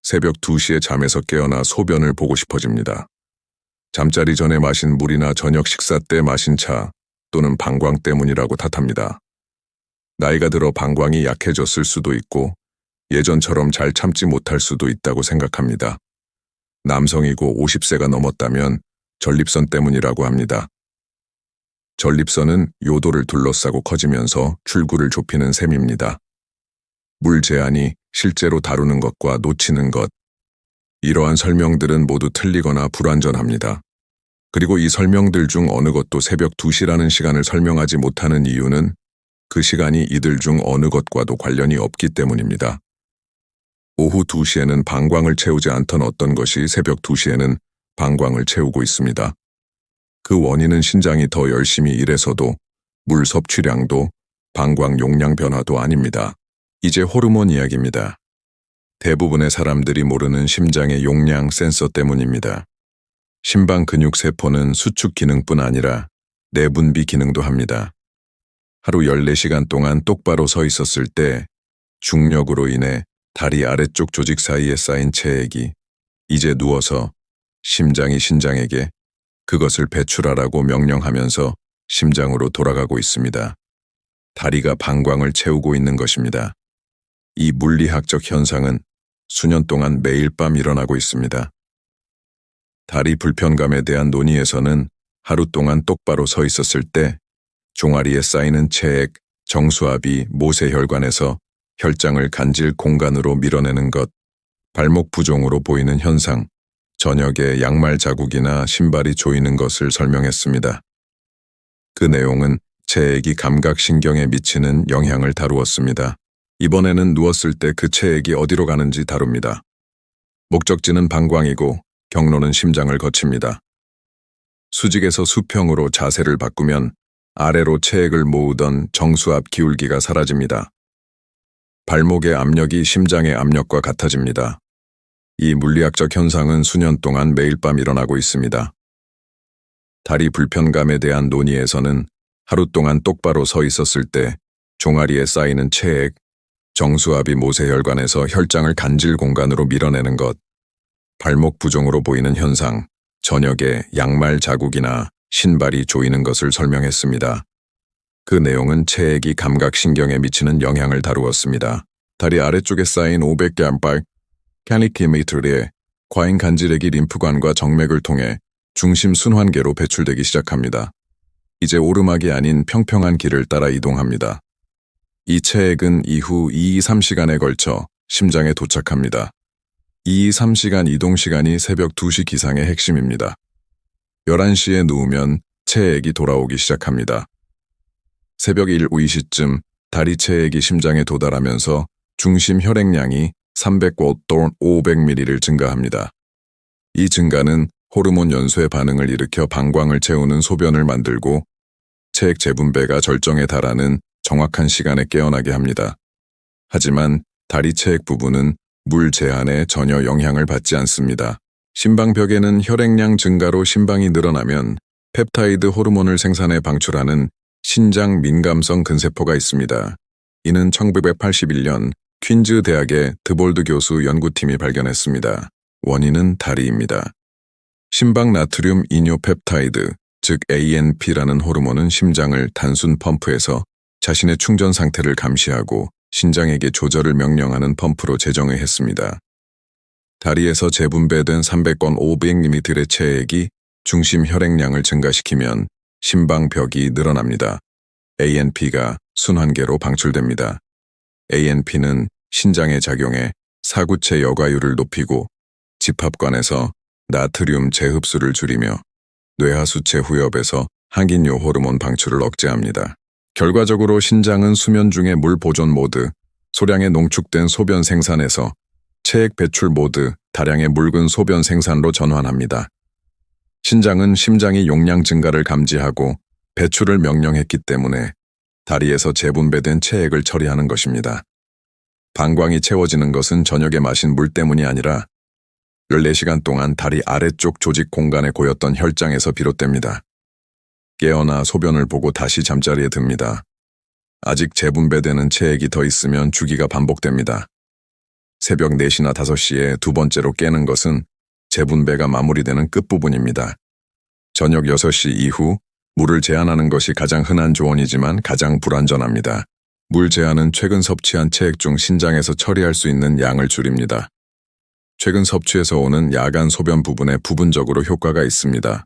새벽 2시에 잠에서 깨어나 소변을 보고 싶어집니다. 잠자리 전에 마신 물이나 저녁 식사 때 마신 차 또는 방광 때문이라고 탓합니다. 나이가 들어 방광이 약해졌을 수도 있고 예전처럼 잘 참지 못할 수도 있다고 생각합니다. 남성이고 50세가 넘었다면 전립선 때문이라고 합니다. 전립선은 요도를 둘러싸고 커지면서 출구를 좁히는 셈입니다. 물 제한이 실제로 다루는 것과 놓치는 것, 이러한 설명들은 모두 틀리거나 불완전합니다. 그리고 이 설명들 중 어느 것도 새벽 2시라는 시간을 설명하지 못하는 이유는 그 시간이 이들 중 어느 것과도 관련이 없기 때문입니다. 오후 2시에는 방광을 채우지 않던 어떤 것이 새벽 2시에는 방광을 채우고 있습니다. 그 원인은 신장이 더 열심히 일해서도 물 섭취량도 방광 용량 변화도 아닙니다. 이제 호르몬 이야기입니다. 대부분의 사람들이 모르는 심장의 용량 센서 때문입니다. 심방 근육 세포는 수축 기능뿐 아니라 내분비 기능도 합니다. 하루 14시간 동안 똑바로 서 있었을 때 중력으로 인해 다리 아래쪽 조직 사이에 쌓인 체액이 이제 누워서 심장이 신장에게 그것을 배출하라고 명령하면서 심장으로 돌아가고 있습니다. 다리가 방광을 채우고 있는 것입니다. 이 물리학적 현상은 수년 동안 매일 밤 일어나고 있습니다. 다리 불편감에 대한 논의에서는 하루 동안 똑바로 서 있었을 때 종아리에 쌓이는 체액, 정수압이 모세혈관에서 혈장을 간질 공간으로 밀어내는 것, 발목 부종으로 보이는 현상, 저녁에 양말 자국이나 신발이 조이는 것을 설명했습니다. 그 내용은 체액이 감각신경에 미치는 영향을 다루었습니다. 이번에는 누웠을 때 그 체액이 어디로 가는지 다룹니다. 목적지는 방광이고 경로는 심장을 거칩니다. 수직에서 수평으로 자세를 바꾸면 아래로 체액을 모으던 정수압 기울기가 사라집니다. 발목의 압력이 심장의 압력과 같아집니다. 이 물리학적 현상은 수년 동안 매일 밤 일어나고 있습니다. 다리 불편감에 대한 논의에서는 하루 동안 똑바로 서 있었을 때 종아리에 쌓이는 체액, 정수압이 모세혈관에서 혈장을 간질 공간으로 밀어내는 것, 발목 부종으로 보이는 현상, 저녁에 양말 자국이나 신발이 조이는 것을 설명했습니다. 그 내용은 체액이 감각신경에 미치는 영향을 다루었습니다. 다리 아래쪽에 쌓인 500개 암박, 캐니키미터리에 과잉 간질액이 림프관과 정맥을 통해 중심 순환계로 배출되기 시작합니다. 이제 오르막이 아닌 평평한 길을 따라 이동합니다. 이 체액은 이후 2-3시간에 걸쳐 심장에 도착합니다. 2-3시간 이동 시간이 새벽 2시 기상의 핵심입니다. 11시에 누우면 체액이 돌아오기 시작합니다. 새벽 1-2시쯤 다리 체액이 심장에 도달하면서 중심 혈액량이 300W 또는 500ml를 증가합니다. 이 증가는 호르몬 연소의 반응을 일으켜 방광을 채우는 소변을 만들고 체액 재분배가 절정에 달하는 정확한 시간에 깨어나게 합니다. 하지만 다리 체액 부분은 물 제한에 전혀 영향을 받지 않습니다. 심방벽에는 혈액량 증가로 심방이 늘어나면 펩타이드 호르몬을 생산해 방출하는 신장 민감성 근세포가 있습니다. 이는 1981년 퀸즈 대학의 드볼드 교수 연구팀이 발견했습니다. 원인은 다리입니다. 심방 나트륨 이뇨 펩타이드, 즉 ANP라는 호르몬은 심장을 단순 펌프에서 자신의 충전 상태를 감시하고 신장에게 조절을 명령하는 펌프로 재정의 했습니다. 다리에서 재분배된 300건 500ml의 체액이 중심 혈액량을 증가시키면 심방벽이 늘어납니다. ANP가 순환계로 방출됩니다. ANP는 신장에 작용해 사구체 여과율을 높이고 집합관에서 나트륨 재흡수를 줄이며 뇌하수체 후엽에서 항긴요 호르몬 방출을 억제합니다. 결과적으로 신장은 수면 중의 물 보존 모드, 소량의 농축된 소변 생산에서 체액 배출 모드, 다량의 묽은 소변 생산으로 전환합니다. 신장은 심장이 용량 증가를 감지하고 배출을 명령했기 때문에 다리에서 재분배된 체액을 처리하는 것입니다. 방광이 채워지는 것은 저녁에 마신 물 때문이 아니라 14시간 동안 다리 아래쪽 조직 공간에 고였던 혈장에서 비롯됩니다. 깨어나 소변을 보고 다시 잠자리에 듭니다. 아직 재분배되는 체액이 더 있으면 주기가 반복됩니다. 새벽 4시나 5시에 두 번째로 깨는 것은 재분배가 마무리되는 끝부분입니다. 저녁 6시 이후 물을 제한하는 것이 가장 흔한 조언이지만 가장 불완전합니다. 물 제한은 최근 섭취한 체액 중 신장에서 처리할 수 있는 양을 줄입니다. 최근 섭취에서 오는 야간 소변 부분에 부분적으로 효과가 있습니다.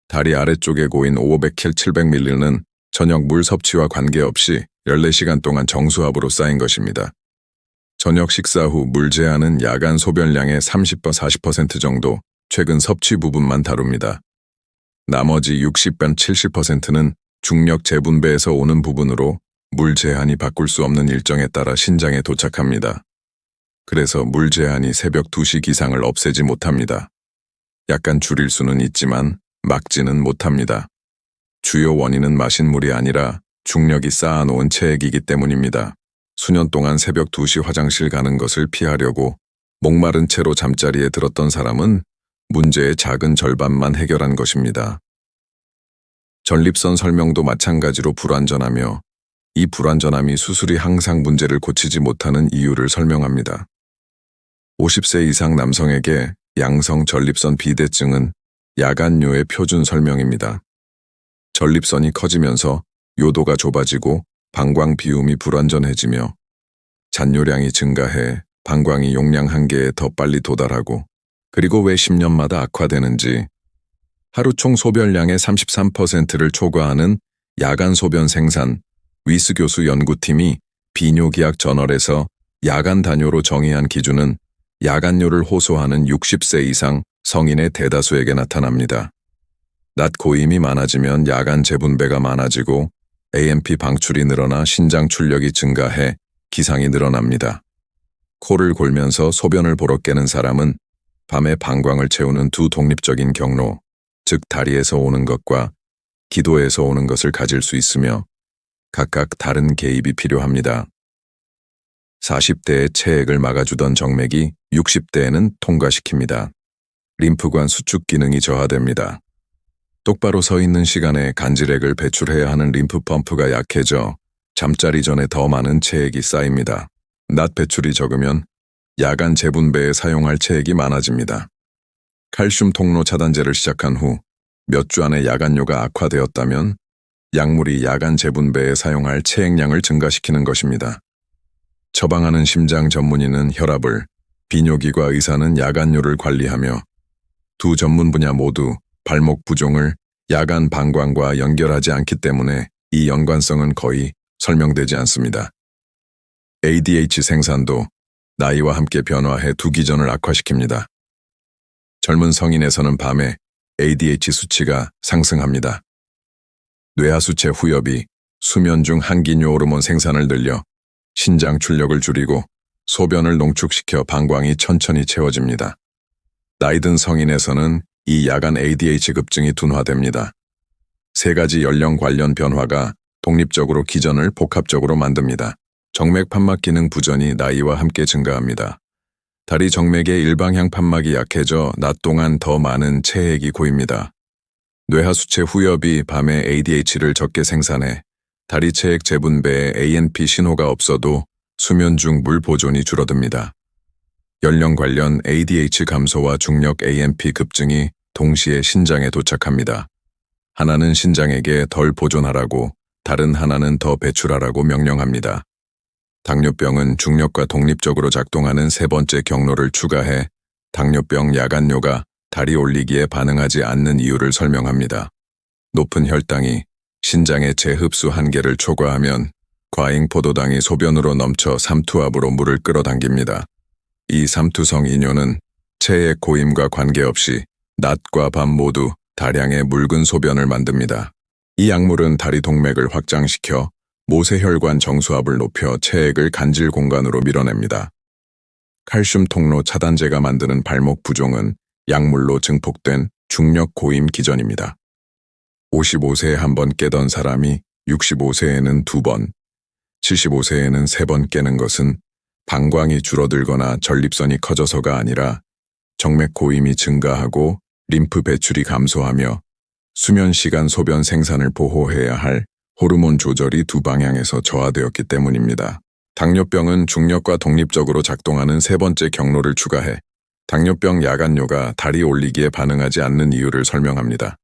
다리 아래쪽에 고인 500킬 700ml는 저녁 물 섭취와 관계없이 14시간 동안 정수압으로 쌓인 것입니다. 저녁 식사 후 물 제한은 야간 소변량의 30-40% 정도 최근 섭취 부분만 다룹니다. 나머지 60-70%는 중력 재분배에서 오는 부분으로 물 제한이 바꿀 수 없는 일정에 따라 신장에 도착합니다. 그래서 물 제한이 새벽 2시 기상을 없애지 못합니다. 약간 줄일 수는 있지만 막지는 못합니다. 주요 원인은 마신 물이 아니라 중력이 쌓아놓은 체액이기 때문입니다. 수년 동안 새벽 2시 화장실 가는 것을 피하려고 목마른 채로 잠자리에 들었던 사람은 문제의 작은 절반만 해결한 것입니다. 전립선 설명도 마찬가지로 불완전하며 이 불완전함이 수술이 항상 문제를 고치지 못하는 이유를 설명합니다. 50세 이상 남성에게 양성 전립선 비대증은 야간요의 표준 설명입니다. 전립선이 커지면서 요도가 좁아지고 방광 비움이 불완전해지며 잔뇨량이 증가해 방광이 용량 한계에 더 빨리 도달하고 그리고 왜 10년마다 악화되는지 하루 총 소변량의 33%를 초과하는 야간 소변 생산 위스 교수 연구팀이 비뇨기학 저널에서 야간 단뇨로 정의한 기준은 야간뇨를 호소하는 60세 이상 성인의 대다수에게 나타납니다. 낮 고임이 많아지면 야간 재분배가 많아지고 AMP 방출이 늘어나 신장 출력이 증가해 기상이 늘어납니다. 코를 골면서 소변을 보러 깨는 사람은 밤에 방광을 채우는 두 독립적인 경로, 즉 다리에서 오는 것과 기도에서 오는 것을 가질 수 있으며 각각 다른 개입이 필요합니다. 40대의 체액을 막아주던 정맥이 60대에는 통과시킵니다. 림프관 수축 기능이 저하됩니다. 똑바로 서 있는 시간에 간질액을 배출해야 하는 림프 펌프가 약해져 잠자리 전에 더 많은 체액이 쌓입니다. 낮 배출이 적으면 야간 재분배에 사용할 체액이 많아집니다. 칼슘 통로 차단제를 시작한 후 몇 주 안에 야간뇨가 악화되었다면 약물이 야간 재분배에 사용할 체액량을 증가시키는 것입니다. 처방하는 심장 전문의는 혈압을, 비뇨기과 의사는 야간뇨를 관리하며 두 전문 분야 모두 발목 부종을 야간 방광과 연결하지 않기 때문에 이 연관성은 거의 설명되지 않습니다. ADH 생산도 나이와 함께 변화해 두 기전을 악화시킵니다. 젊은 성인에서는 밤에 ADH 수치가 상승합니다. 뇌하수체 후엽이 수면 중 항기뇨 호르몬 생산을 늘려 신장 출력을 줄이고 소변을 농축시켜 방광이 천천히 채워집니다. 나이든 성인에서는 이 야간 ADH 급증이 둔화됩니다. 세 가지 연령 관련 변화가 독립적으로 기전을 복합적으로 만듭니다. 정맥 판막 기능 부전이 나이와 함께 증가합니다. 다리 정맥의 일방향 판막이 약해져 낮 동안 더 많은 체액이 고입니다. 뇌하수체 후엽이 밤에 ADH를 적게 생산해 다리 체액 재분배에 ANP 신호가 없어도 수면 중 물 보존이 줄어듭니다. 연령 관련 ADH 감소와 중력 ANP 급증이 동시에 신장에 도착합니다. 하나는 신장에게 덜 보존하라고, 다른 하나는 더 배출하라고 명령합니다. 당뇨병은 중력과 독립적으로 작동하는 세 번째 경로를 추가해 당뇨병 야간뇨가 다리 올리기에 반응하지 않는 이유를 설명합니다. 높은 혈당이 신장의 재흡수 한계를 초과하면 과잉 포도당이 소변으로 넘쳐 삼투압으로 물을 끌어당깁니다. 이 삼투성 이뇨는 체액 고임과 관계없이 낮과 밤 모두 다량의 묽은 소변을 만듭니다. 이 약물은 다리 동맥을 확장시켜 모세혈관 정수압을 높여 체액을 간질 공간으로 밀어냅니다. 칼슘 통로 차단제가 만드는 발목 부종은 약물로 증폭된 중력 고임 기전입니다. 55세에 한 번 깨던 사람이 65세에는 2번, 75세에는 3번 깨는 것은 방광이 줄어들거나 전립선이 커져서가 아니라 정맥 고임이 증가하고 림프 배출이 감소하며 수면 시간 소변 생산을 보호해야 할 호르몬 조절이 두 방향에서 저하되었기 때문입니다. 당뇨병은 중력과 독립적으로 작동하는 세 번째 경로를 추가해 당뇨병 야간뇨가 다리 올리기에 반응하지 않는 이유를 설명합니다.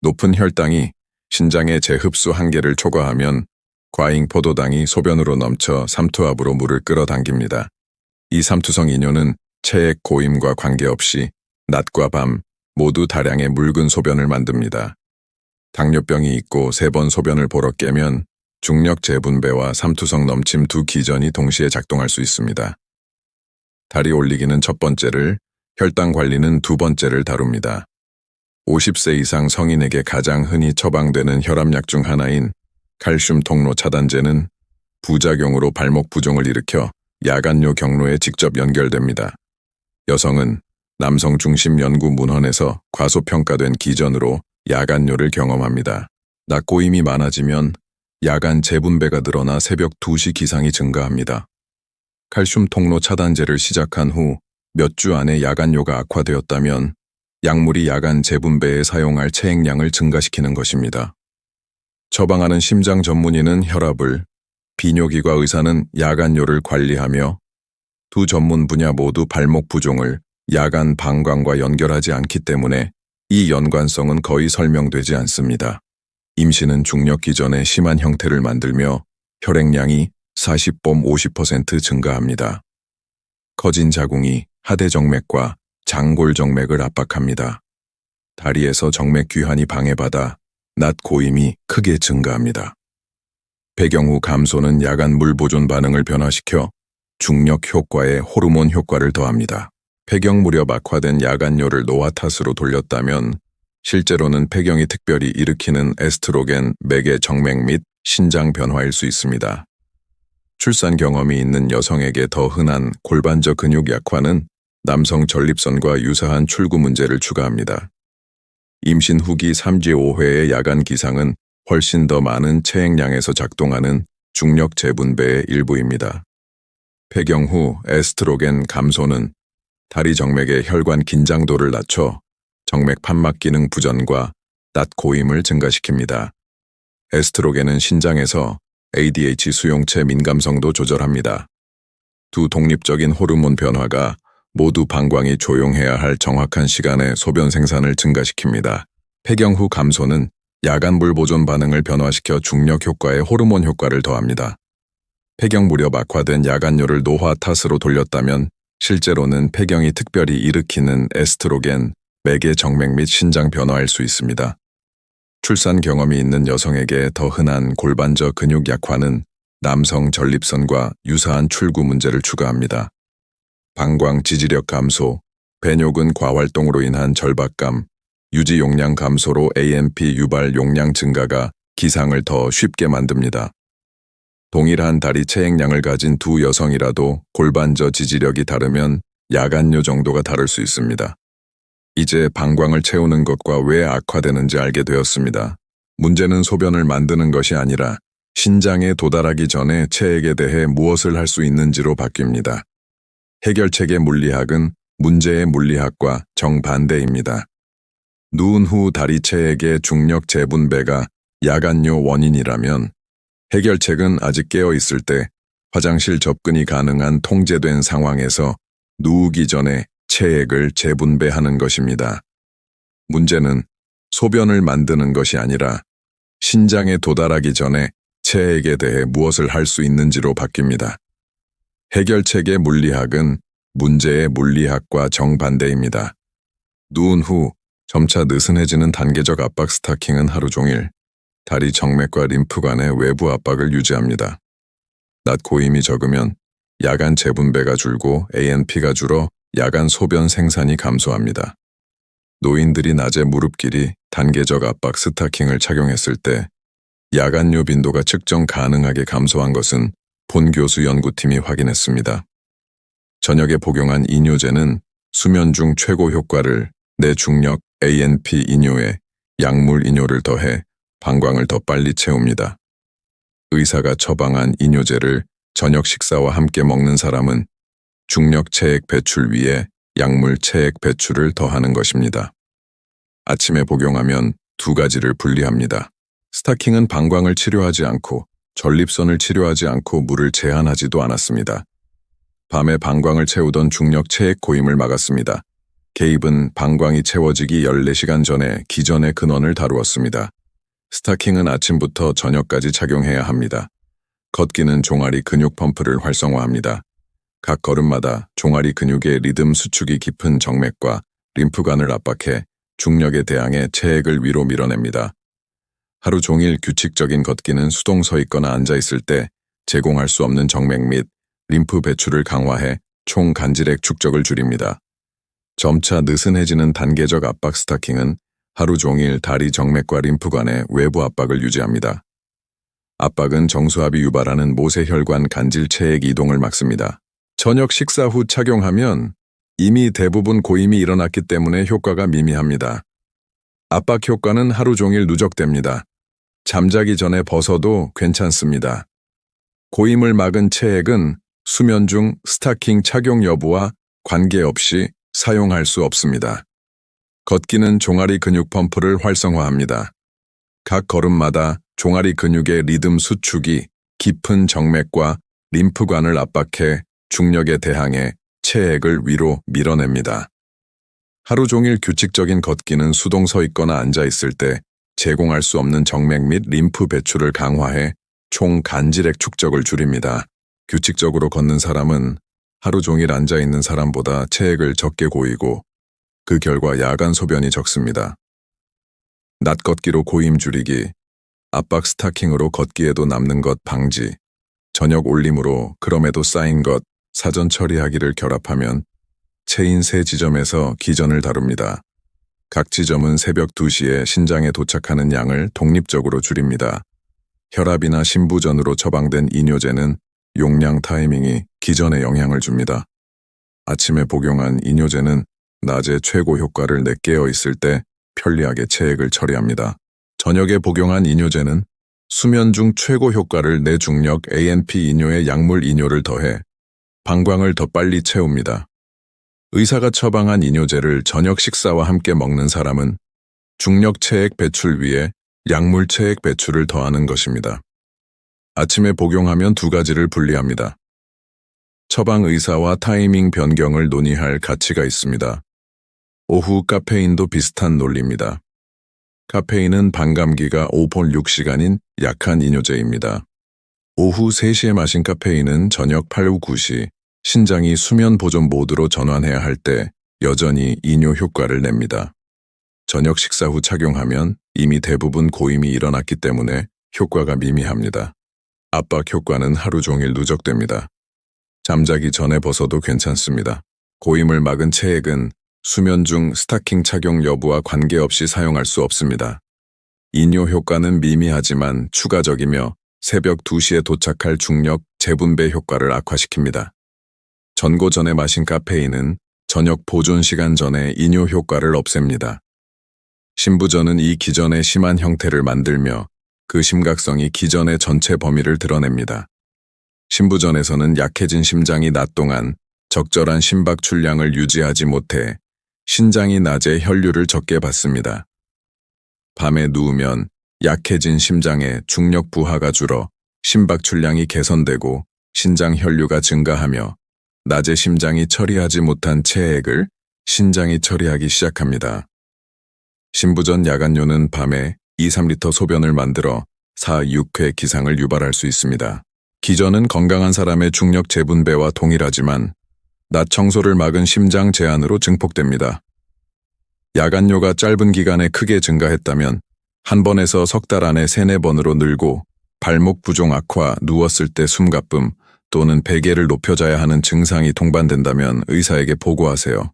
높은 혈당이 신장의 재흡수 한계를 초과하면 과잉 포도당이 소변으로 넘쳐 삼투압으로 물을 끌어당깁니다. 이 삼투성 이뇨는 체액 고임과 관계없이 낮과 밤 모두 다량의 묽은 소변을 만듭니다. 당뇨병이 있고 3번 소변을 보러 깨면 중력 재분배와 삼투성 넘침 두 기전이 동시에 작동할 수 있습니다. 다리 올리기는 첫 번째를, 혈당 관리는 두 번째를 다룹니다. 50세 이상 성인에게 가장 흔히 처방되는 혈압약 중 하나인 칼슘 통로 차단제는 부작용으로 발목 부종을 일으켜 야간뇨 경로에 직접 연결됩니다. 여성은 남성 중심 연구 문헌에서 과소평가된 기전으로 야간뇨를 경험합니다. 낮 고임이 많아지면 야간 재분배가 늘어나 새벽 2시 기상이 증가합니다. 칼슘 통로 차단제를 시작한 후 몇 주 안에 야간뇨가 악화되었다면 약물이 야간 재분배에 사용할 체액량을 증가시키는 것입니다. 처방하는 심장 전문의는 혈압을, 비뇨기과 의사는 야간뇨를 관리하며 두 전문 분야 모두 발목 부종을 야간 방광과 연결하지 않기 때문에 이 연관성은 거의 설명되지 않습니다. 임신은 중력 기전의 심한 형태를 만들며 혈액량이 40봄 50% 증가합니다. 커진 자궁이 하대정맥과 장골정맥을 압박합니다. 다리에서 정맥 귀환이 방해받아 낮 고임이 크게 증가합니다. 배경 후 감소는 야간 물 보존 반응을 변화시켜 중력 효과에 호르몬 효과를 더합니다. 폐경 무렵 악화된 야간뇨를 노화 탓으로 돌렸다면 실제로는 폐경이 특별히 일으키는 에스트로겐 맥의 정맥 및 신장 변화일 수 있습니다. 출산 경험이 있는 여성에게 더 흔한 골반저 근육 약화는 남성 전립선과 유사한 출구 문제를 추가합니다. 임신 후기 3지 5회의 야간 기상은 훨씬 더 많은 체액량에서 작동하는 중력 재분배의 일부입니다. 폐경 후 에스트로겐 감소는 다리 정맥의 혈관 긴장도를 낮춰 정맥 판막 기능 부전과 낮 고임을 증가시킵니다. 에스트로겐은 신장에서 ADH 수용체 민감성도 조절합니다. 두 독립적인 호르몬 변화가 모두 방광이 조용해야 할 정확한 시간에 소변 생산을 증가시킵니다. 폐경 후 감소는 야간 물 보존 반응을 변화시켜 중력 효과에 호르몬 효과를 더합니다. 폐경 무렵 악화된 야간뇨를 노화 탓으로 돌렸다면 실제로는 폐경이 특별히 일으키는 에스트로겐, 맥의 정맥 및 신장 변화일 수 있습니다. 출산 경험이 있는 여성에게 더 흔한 골반저 근육 약화는 남성 전립선과 유사한 출구 문제를 추가합니다. 방광 지지력 감소, 배뇨근 과활동으로 인한 절박감, 유지 용량 감소로 AMP 유발 용량 증가가 기상을 더 쉽게 만듭니다. 동일한 다리 체액량을 가진 두 여성이라도 골반저 지지력이 다르면 야간뇨 정도가 다를 수 있습니다. 이제 방광을 채우는 것과 왜 악화되는지 알게 되었습니다. 문제는 소변을 만드는 것이 아니라 신장에 도달하기 전에 체액에 대해 무엇을 할 수 있는지로 바뀝니다. 해결책의 물리학은 문제의 물리학과 정반대입니다. 누운 후 다리 체액의 중력 재분배가 야간뇨 원인이라면 해결책은 아직 깨어 있을 때 화장실 접근이 가능한 통제된 상황에서 누우기 전에 체액을 재분배하는 것입니다. 문제는 소변을 만드는 것이 아니라 신장에 도달하기 전에 체액에 대해 무엇을 할 수 있는지로 바뀝니다. 해결책의 물리학은 문제의 물리학과 정반대입니다. 누운 후 점차 느슨해지는 단계적 압박 스타킹은 하루 종일 다리 정맥과 림프관의 외부 압박을 유지합니다. 낮 고임이 적으면 야간 재분배가 줄고 ANP가 줄어 야간 소변 생산이 감소합니다. 노인들이 낮에 무릎 길이 단계적 압박 스타킹을 착용했을 때 야간뇨 빈도가 측정 가능하게 감소한 것은 본 교수 연구팀이 확인했습니다. 저녁에 복용한 이뇨제는 수면 중 최고 효과를 내중력 ANP 이뇨에 약물 이뇨를 더해 방광을 더 빨리 채웁니다. 의사가 처방한 이뇨제를 저녁 식사와 함께 먹는 사람은 중력 체액 배출 위에 약물 체액 배출을 더하는 것입니다. 아침에 복용하면 두 가지를 분리합니다. 스타킹은 방광을 치료하지 않고 전립선을 치료하지 않고 물을 제한하지도 않았습니다. 밤에 방광을 채우던 중력 체액 고임을 막았습니다. 개입은 방광이 채워지기 14시간 전에 기전의 근원을 다루었습니다. 스타킹은 아침부터 저녁까지 착용해야 합니다. 걷기는 종아리 근육 펌프를 활성화합니다. 각 걸음마다 종아리 근육의 리듬 수축이 깊은 정맥과 림프관을 압박해 중력에 대항해 체액을 위로 밀어냅니다. 하루 종일 규칙적인 걷기는 수동 서 있거나 앉아 있을 때 제공할 수 없는 정맥 및 림프 배출을 강화해 총 간질액 축적을 줄입니다. 점차 느슨해지는 단계적 압박 스타킹은 하루 종일 다리 정맥과 림프관의 외부 압박을 유지합니다. 압박은 정수압이 유발하는 모세혈관 간질 체액 이동을 막습니다. 저녁 식사 후 착용하면 이미 대부분 고임이 일어났기 때문에 효과가 미미합니다. 압박 효과는 하루 종일 누적됩니다. 잠자기 전에 벗어도 괜찮습니다. 고임을 막은 체액은 수면 중 스타킹 착용 여부와 관계없이 사용할 수 없습니다. 걷기는 종아리 근육 펌프를 활성화합니다. 각 걸음마다 종아리 근육의 리듬 수축이 깊은 정맥과 림프관을 압박해 중력에 대항해 체액을 위로 밀어냅니다. 하루 종일 규칙적인 걷기는 수동 서 있거나 앉아 있을 때 제공할 수 없는 정맥 및 림프 배출을 강화해 총 간질액 축적을 줄입니다. 규칙적으로 걷는 사람은 하루 종일 앉아 있는 사람보다 체액을 적게 고이고 그 결과 야간 소변이 적습니다. 낮 걷기로 고임 줄이기, 압박 스타킹으로 걷기에도 남는 것 방지, 저녁 올림으로 그럼에도 쌓인 것 사전 처리하기를 결합하면 체인 세 지점에서 기전을 다룹니다. 각 지점은 새벽 2시에 신장에 도착하는 양을 독립적으로 줄입니다. 혈압이나 심부전으로 처방된 이뇨제는 용량 타이밍이 기전에 영향을 줍니다. 아침에 복용한 이뇨제는 낮에 최고 효과를 내 깨어 있을 때 편리하게 체액을 처리합니다. 저녁에 복용한 이뇨제는 수면 중 최고 효과를 내 중력 ANP 이뇨에 약물 이뇨를 더해 방광을 더 빨리 채웁니다. 의사가 처방한 이뇨제를 저녁 식사와 함께 먹는 사람은 중력 체액 배출 위에 약물 체액 배출을 더하는 것입니다. 아침에 복용하면 두 가지를 분리합니다. 처방 의사와 타이밍 변경을 논의할 가치가 있습니다. 오후 카페인도 비슷한 논리입니다. 카페인은 반감기가 5.6시간인 약한 이뇨제입니다. 오후 3시에 마신 카페인은 저녁 8, 9시 신장이 수면 보존 모드로 전환해야 할 때 여전히 이뇨 효과를 냅니다. 저녁 식사 후 착용하면 이미 대부분 고임이 일어났기 때문에 효과가 미미합니다. 압박 효과는 하루 종일 누적됩니다. 잠자기 전에 벗어도 괜찮습니다. 고임을 막은 체액은 수면 중 스타킹 착용 여부와 관계없이 사용할 수 없습니다. 이뇨 효과는 미미하지만 추가적이며 새벽 2시에 도착할 중력 재분배 효과를 악화시킵니다. 전고 전에 마신 카페인은 저녁 보존 시간 전에 이뇨 효과를 없앱니다. 심부전은 이 기전의 심한 형태를 만들며 그 심각성이 기전의 전체 범위를 드러냅니다. 심부전에서는 약해진 심장이 낮 동안 적절한 심박 출량을 유지하지 못해 신장이 낮에 혈류를 적게 받습니다. 밤에 누우면 약해진 심장의 중력 부하가 줄어 심박 출량이 개선되고 신장 혈류가 증가하며 낮에 심장이 처리하지 못한 체액을 신장이 처리하기 시작합니다. 심부전 야간요는 밤에 2-3리터 소변을 만들어 4-6회 기상을 유발할 수 있습니다. 기전은 건강한 사람의 중력 재분배와 동일하지만 낮 청소를 막은 심장 제한으로 증폭됩니다. 야간요가 짧은 기간에 크게 증가했다면 한 번에서 석 달 안에 3-4번으로 늘고 발목 부종 악화, 누웠을 때 숨가쁨 또는 베개를 높여 자야 하는 증상이 동반된다면 의사에게 보고하세요.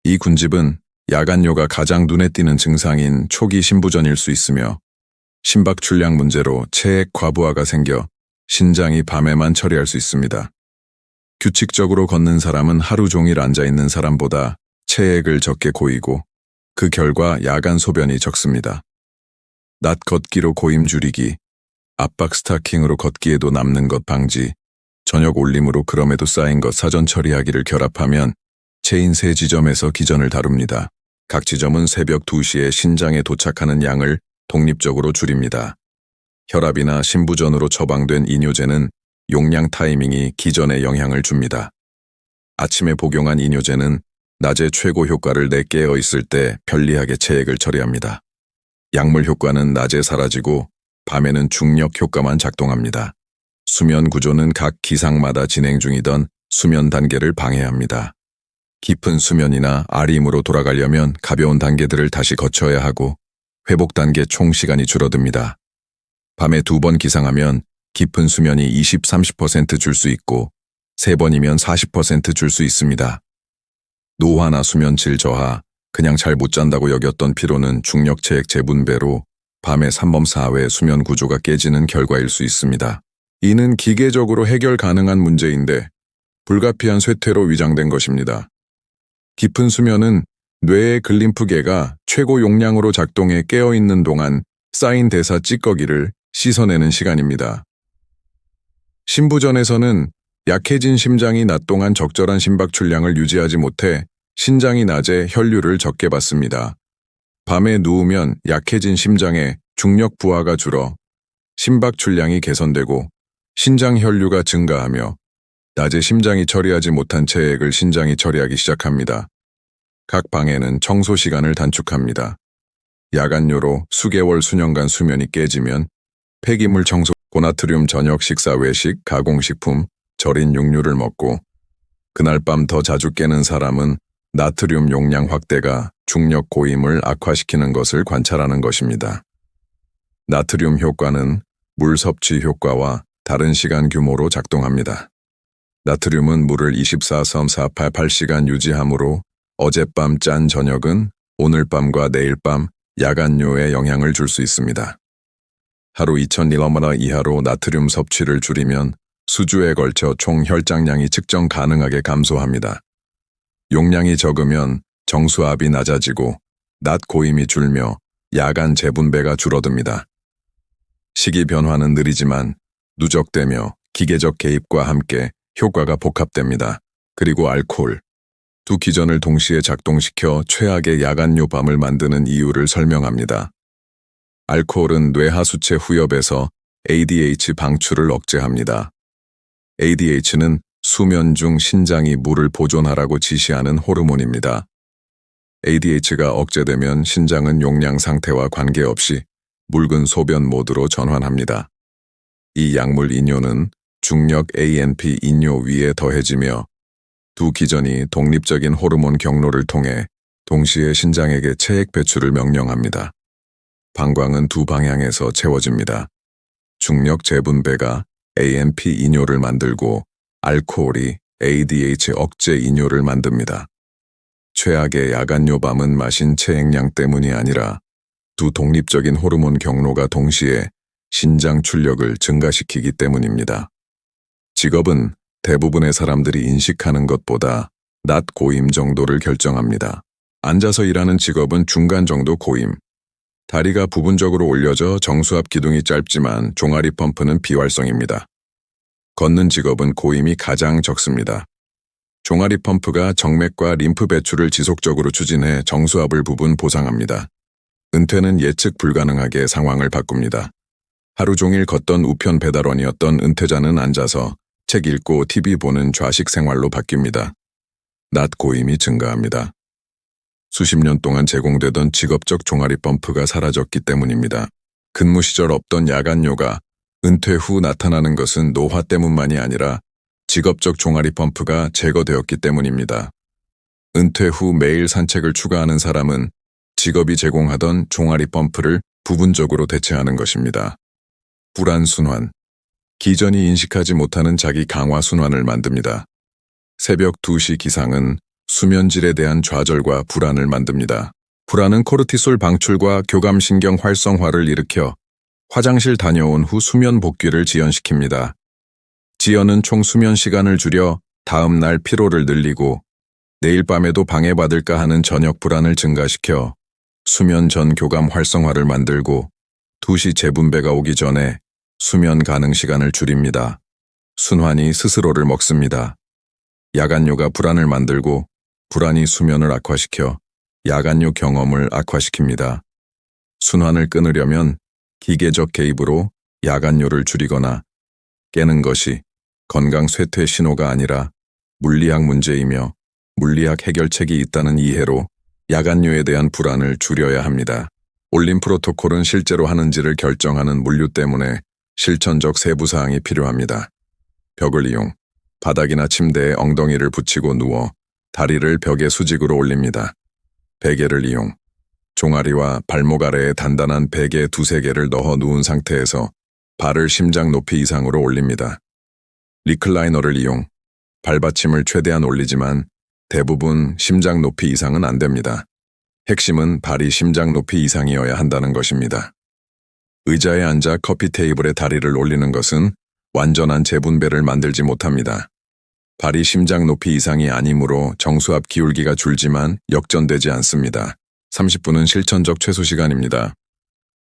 이 군집은 야간요가 가장 눈에 띄는 증상인 초기 심부전일 수 있으며 심박 출량 문제로 체액 과부하가 생겨 신장이 밤에만 처리할 수 있습니다. 규칙적으로 걷는 사람은 하루 종일 앉아있는 사람보다 체액을 적게 고이고 그 결과 야간 소변이 적습니다. 낮 걷기로 고임 줄이기, 압박 스타킹으로 걷기에도 남는 것 방지, 저녁 올림으로 그럼에도 쌓인 것 사전 처리하기를 결합하면 체인 세 지점에서 기전을 다룹니다. 각 지점은 새벽 2시에 신장에 도착하는 양을 독립적으로 줄입니다. 혈압이나 심부전으로 처방된 이뇨제는 용량 타이밍이 기전에 영향을 줍니다. 아침에 복용한 이뇨제는 낮에 최고 효과를 내 깨어 있을 때 편리하게 체액을 처리합니다. 약물 효과는 낮에 사라지고 밤에는 중력 효과만 작동합니다. 수면 구조는 각 기상마다 진행 중이던 수면 단계를 방해합니다. 깊은 수면이나 REM으로 돌아가려면 가벼운 단계들을 다시 거쳐야 하고 회복 단계 총 시간이 줄어듭니다. 밤에 2번 기상하면 깊은 수면이 20-30% 줄 수 있고 3번이면 40% 줄 수 있습니다. 노화나 수면 질 저하, 그냥 잘 못 잔다고 여겼던 피로는 중력체액 재분배로 밤에 3범 4회 수면 구조가 깨지는 결과일 수 있습니다. 이는 기계적으로 해결 가능한 문제인데 불가피한 쇠퇴로 위장된 것입니다. 깊은 수면은 뇌의 글림프계가 최고 용량으로 작동해 깨어있는 동안 쌓인 대사 찌꺼기를 씻어내는 시간입니다. 심부전에서는 약해진 심장이 낮 동안 적절한 심박 출량을 유지하지 못해 신장이 낮에 혈류를 적게 받습니다. 밤에 누우면 약해진 심장에 중력 부하가 줄어 심박 출량이 개선되고 신장 혈류가 증가하며 낮에 심장이 처리하지 못한 체액을 신장이 처리하기 시작합니다. 각 방에는 청소 시간을 단축합니다. 야간요로 수개월 수년간 수면이 깨지면 폐기물 청소, 고나트륨 저녁 식사 외식, 가공식품, 절인 육류를 먹고 그날 밤 더 자주 깨는 사람은 나트륨 용량 확대가 중력 고임을 악화시키는 것을 관찰하는 것입니다. 나트륨 효과는 물 섭취 효과와 다른 시간 규모로 작동합니다. 나트륨은 물을 24.488시간 유지하므로 어젯밤 짠 저녁은 오늘 밤과 내일 밤 야간요에 영향을 줄 수 있습니다. 하루 2000ml 이하로 나트륨 섭취를 줄이면 수주에 걸쳐 총 혈장량이 측정 가능하게 감소합니다. 용량이 적으면 정수압이 낮아지고 낮 고임이 줄며 야간 재분배가 줄어듭니다. 식이 변화는 느리지만 누적되며 기계적 개입과 함께 효과가 복합됩니다. 그리고 알코올, 두 기전을 동시에 작동시켜 최악의 야간요 밤을 만드는 이유를 설명합니다. 알코올은 뇌하수체 후엽에서 ADH 방출을 억제합니다. ADH는 수면 중 신장이 물을 보존하라고 지시하는 호르몬입니다. ADH가 억제되면 신장은 용량 상태와 관계없이 묽은 소변 모드로 전환합니다. 이 약물 이뇨는 중력 ANP 이뇨 위에 더해지며 두 기전이 독립적인 호르몬 경로를 통해 동시에 신장에게 체액 배출을 명령합니다. 방광은 두 방향에서 채워집니다. 중력 재분배가 ANP 이뇨를 만들고 알코올이 ADH 억제 이뇨를 만듭니다. 최악의 야간요 밤은 마신 체액량 때문이 아니라 두 독립적인 호르몬 경로가 동시에 신장 출력을 증가시키기 때문입니다. 직업은 대부분의 사람들이 인식하는 것보다 낮 고임 정도를 결정합니다. 앉아서 일하는 직업은 중간 정도 고임. 다리가 부분적으로 올려져 정수압 기둥이 짧지만 종아리 펌프는 비활성입니다. 걷는 직업은 고임이 가장 적습니다. 종아리 펌프가 정맥과 림프 배출을 지속적으로 추진해 정수압을 부분 보상합니다. 은퇴는 예측 불가능하게 상황을 바꿉니다. 하루 종일 걷던 우편 배달원이었던 은퇴자는 앉아서 책 읽고 TV 보는 좌식 생활로 바뀝니다. 낮 고임이 증가합니다. 수십 년 동안 제공되던 직업적 종아리 펌프가 사라졌기 때문입니다. 근무 시절 없던 야간요가 은퇴 후 나타나는 것은 노화 때문만이 아니라 직업적 종아리 펌프가 제거되었기 때문입니다. 은퇴 후 매일 산책을 추가하는 사람은 직업이 제공하던 종아리 펌프를 부분적으로 대체하는 것입니다. 불안순환, 기전이 인식하지 못하는 자기 강화 순환을 만듭니다. 새벽 2시 기상은 수면질에 대한 좌절과 불안을 만듭니다. 불안은 코르티솔 방출과 교감신경 활성화를 일으켜 화장실 다녀온 후 수면 복귀를 지연시킵니다. 지연은 총 수면 시간을 줄여 다음 날 피로를 늘리고 내일 밤에도 방해받을까 하는 저녁 불안을 증가시켜 수면 전 교감 활성화를 만들고 2시 재분배가 오기 전에 수면 가능 시간을 줄입니다. 순환이 스스로를 먹습니다. 야간요가 불안을 만들고 불안이 수면을 악화시켜 야간요 경험을 악화시킵니다. 순환을 끊으려면 기계적 개입으로 야간요를 줄이거나 깨는 것이 건강 쇠퇴 신호가 아니라 물리학 문제이며 물리학 해결책이 있다는 이해로 야간요에 대한 불안을 줄여야 합니다. 올림 프로토콜은 실제로 하는지를 결정하는 물류 때문에 실천적 세부사항이 필요합니다. 벽을 이용 바닥이나 침대에 엉덩이를 붙이고 누워 다리를 벽에 수직으로 올립니다. 베개를 이용 종아리와 발목 아래에 단단한 베개 두세 개를 넣어 누운 상태에서 발을 심장 높이 이상으로 올립니다. 리클라이너를 이용 발받침을 최대한 올리지만 대부분 심장 높이 이상은 안 됩니다. 핵심은 발이 심장 높이 이상이어야 한다는 것입니다. 의자에 앉아 커피 테이블에 다리를 올리는 것은 완전한 재분배를 만들지 못합니다. 발이 심장 높이 이상이 아니므로 정수압 기울기가 줄지만 역전되지 않습니다. 30분은 실천적 최소 시간입니다.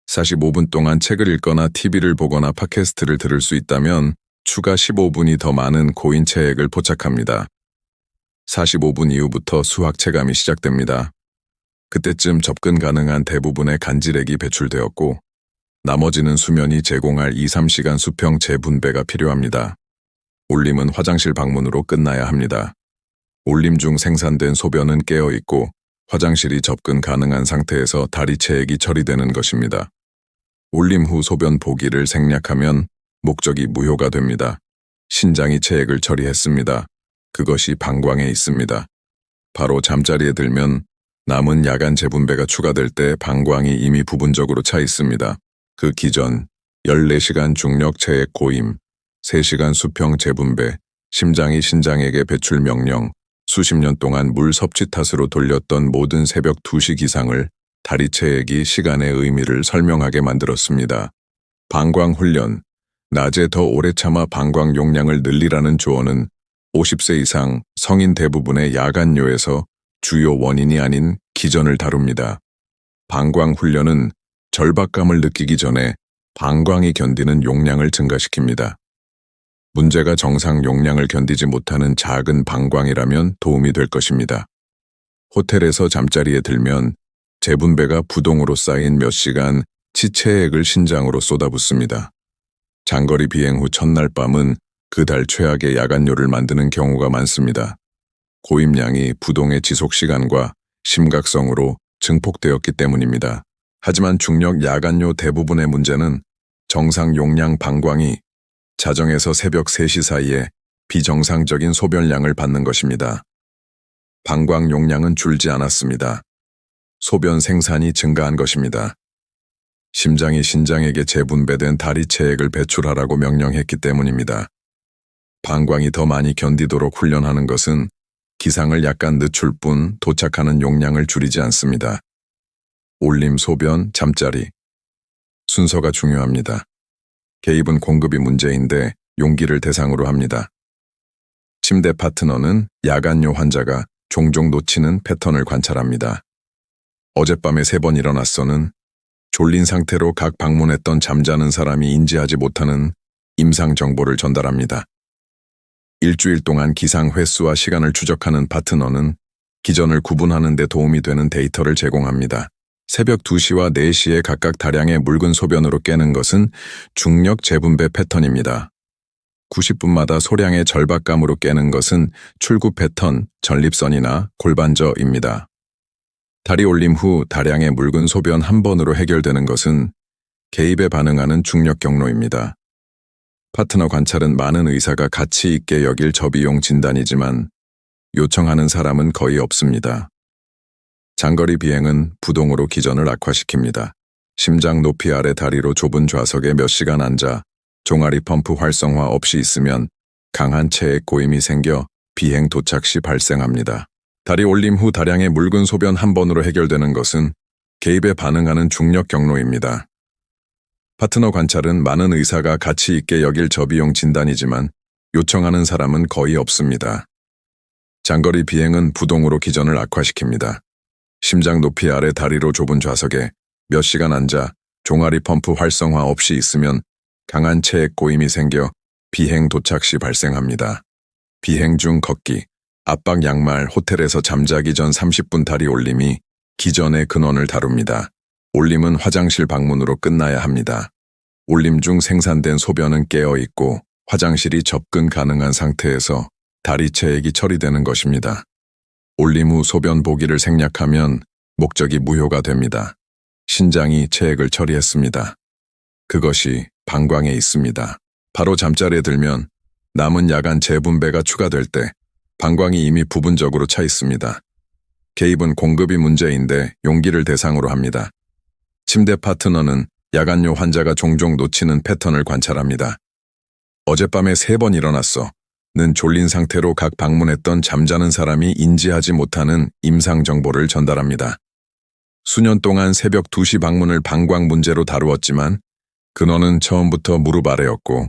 45분 동안 책을 읽거나 TV를 보거나 팟캐스트를 들을 수 있다면 추가 15분이 더 많은 고인 체액을 포착합니다. 45분 이후부터 수학 체감이 시작됩니다. 그때쯤 접근 가능한 대부분의 간질액이 배출되었고 나머지는 수면이 제공할 2-3시간 수평 재분배가 필요합니다. 올림은 화장실 방문으로 끝나야 합니다. 올림 중 생산된 소변은 깨어있고 화장실이 접근 가능한 상태에서 다리 체액이 처리되는 것입니다. 올림 후 소변 보기를 생략하면 목적이 무효가 됩니다. 신장이 체액을 처리했습니다. 그것이 방광에 있습니다. 바로 잠자리에 들면 남은 야간 재분배가 추가될 때 방광이 이미 부분적으로 차 있습니다. 그 기전 14시간 중력 체액 고임, 3시간 수평 재분배, 심장이 신장에게 배출 명령, 수십 년 동안 물 섭취 탓으로 돌렸던 모든 새벽 2시 기상을 다리 체액이 시간의 의미를 설명하게 만들었습니다. 방광 훈련, 낮에 더 오래 참아 방광 용량을 늘리라는 조언은 50세 이상 성인 대부분의 야간요에서 주요 원인이 아닌 기전을 다룹니다. 방광 훈련은 절박감을 느끼기 전에 방광이 견디는 용량을 증가시킵니다. 문제가 정상 용량을 견디지 못하는 작은 방광이라면 도움이 될 것입니다. 호텔에서 잠자리에 들면 재분배가 부동으로 쌓인 몇 시간 치체액을 신장으로 쏟아붓습니다. 장거리 비행 후 첫날 밤은 그 달 최악의 야간요를 만드는 경우가 많습니다. 고임량이 부동의 지속 시간과 심각성으로 증폭되었기 때문입니다. 하지만 중력 야간요 대부분의 문제는 정상 용량 방광이 자정에서 새벽 3시 사이에 비정상적인 소변량을 받는 것입니다. 방광 용량은 줄지 않았습니다. 소변 생산이 증가한 것입니다. 심장이 신장에게 재분배된 다리 체액을 배출하라고 명령했기 때문입니다. 방광이 더 많이 견디도록 훈련하는 것은 기상을 약간 늦출 뿐 도착하는 용량을 줄이지 않습니다. 올림, 소변, 잠자리. 순서가 중요합니다. 개입은 공급이 문제인데 용기를 대상으로 합니다. 침대 파트너는 야간요 환자가 종종 놓치는 패턴을 관찰합니다. 어젯밤에 3번 일어났어는 졸린 상태로 각 방문했던 잠자는 사람이 인지하지 못하는 임상 정보를 전달합니다. 일주일 동안 기상 횟수와 시간을 추적하는 파트너는 기전을 구분하는 데 도움이 되는 데이터를 제공합니다. 새벽 2시와 4시에 각각 다량의 묽은 소변으로 깨는 것은 중력 재분배 패턴입니다. 90분마다 소량의 절박감으로 깨는 것은 출구 패턴, 전립선이나 골반저입니다. 다리 올림 후 다량의 묽은 소변 한 번으로 해결되는 것은 개입에 반응하는 중력 경로입니다. 파트너 관찰은 많은 의사가 가치 있게 여길 저비용 진단이지만 요청하는 사람은 거의 없습니다. 장거리 비행은 부동으로 기전을 악화시킵니다. 심장 높이 아래 다리로 좁은 좌석에 몇 시간 앉아 종아리 펌프 활성화 없이 있으면 강한 체액 고임이 생겨 비행 도착 시 발생합니다. 다리 올림 후 다량의 묽은 소변 한 번으로 해결되는 것은 개입에 반응하는 중력 경로입니다. 파트너 관찰은 많은 의사가 가치 있게 여길 저비용 진단이지만 요청하는 사람은 거의 없습니다. 장거리 비행은 부동으로 기전을 악화시킵니다. 심장 높이 아래 다리로 좁은 좌석에 몇 시간 앉아 종아리 펌프 활성화 없이 있으면 강한 체액 고임이 생겨 비행 도착 시 발생합니다. 비행 중 걷기, 압박 양말, 호텔에서 잠자기 전 30분 다리 올림이 기전의 근원을 다룹니다. 올림은 화장실 방문으로 끝나야 합니다. 올림 중 생산된 소변은 깨어 있고 화장실이 접근 가능한 상태에서 다리 체액이 처리되는 것입니다. 올림 후 소변 보기를 생략하면 목적이 무효가 됩니다. 신장이 체액을 처리했습니다. 그것이 방광에 있습니다. 바로 잠자리에 들면 남은 야간 재분배가 추가될 때 방광이 이미 부분적으로 차 있습니다. 개입은 공급이 문제인데 용기를 대상으로 합니다. 침대 파트너는 야간요 환자가 종종 놓치는 패턴을 관찰합니다. 어젯밤에 3번 일어났어. 는 졸린 상태로 각 방문했던 잠자는 사람이 인지하지 못하는 임상 정보를 전달합니다. 수년 동안 새벽 2시 방문을 방광 문제로 다루었지만 근원은 처음부터 무릎 아래였고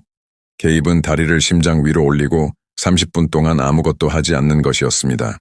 개입은 다리를 심장 위로 올리고 30분 동안 아무것도 하지 않는 것이었습니다.